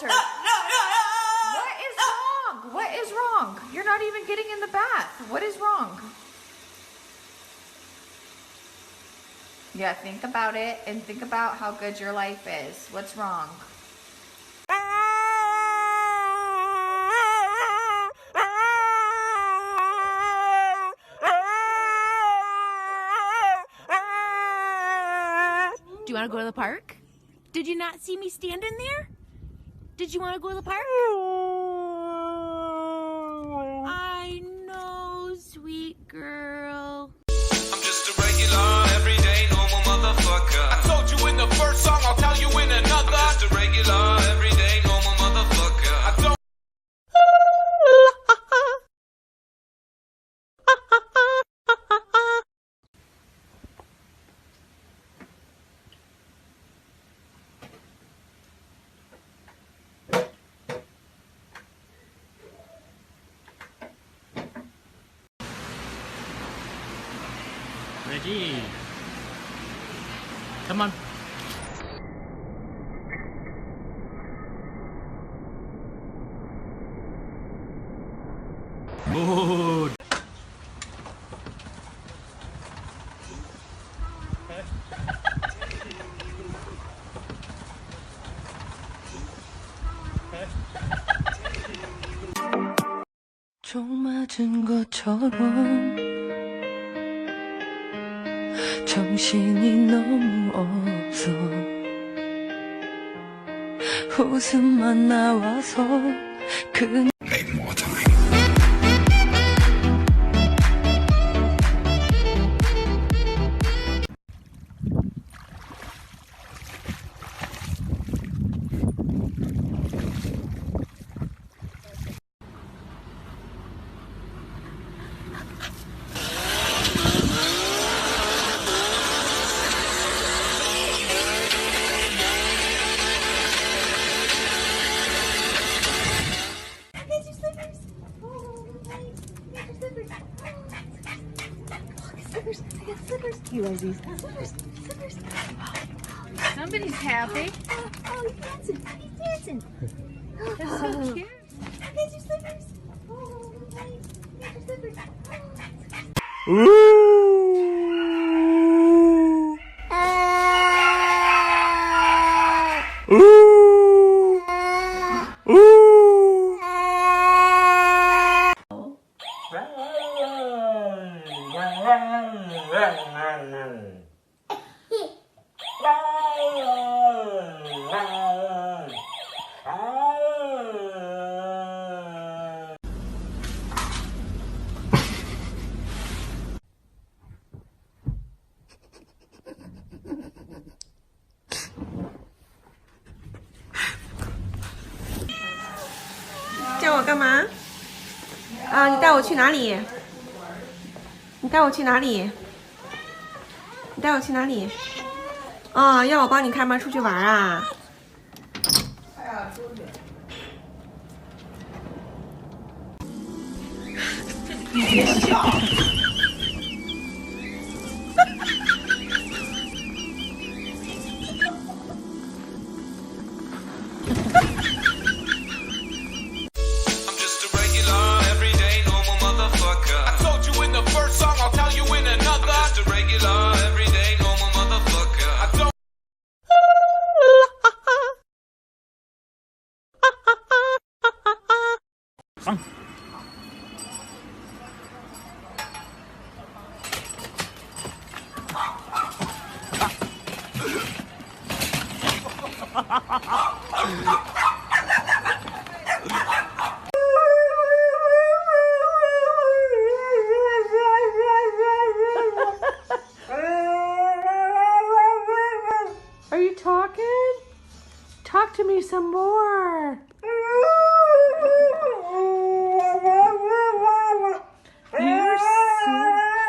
Walter. What is wrong? What is wrong? You're not even getting in the bath. What is wrong? Yeah, think about it and think about how good your life is. What's wrong? Do you want to go to the park? Did you not see me standing there? Did you want to go to the park? I know, sweet girl. I'm just a regular, everyday, normal motherfucker. I told you in the first song, I'll tell you in another. I'm just a regular, everyday, normal motherfucker. I don't Reggie, come on. Good. 총 맞은 것처럼 정신이 너무 없어 웃음만 나와서 그냥 make more time. You like these? Slippers. Somebody's happy. Oh, he's dancing. He's dancing. That's so cute. Here's your slippers. Oh, nice. Here's your slippers.叫我干嘛？啊，你带我去哪里？你带我去哪里？你带我去哪里？啊，要我帮你开门出去玩啊？你别笑。I'm just a regular, everyday, normal motherfucker. I told you in the first song, I'll tell you in another. I'm just a regular, everyday, normal motherfucker. I don't Are you talking? Talk to me some more.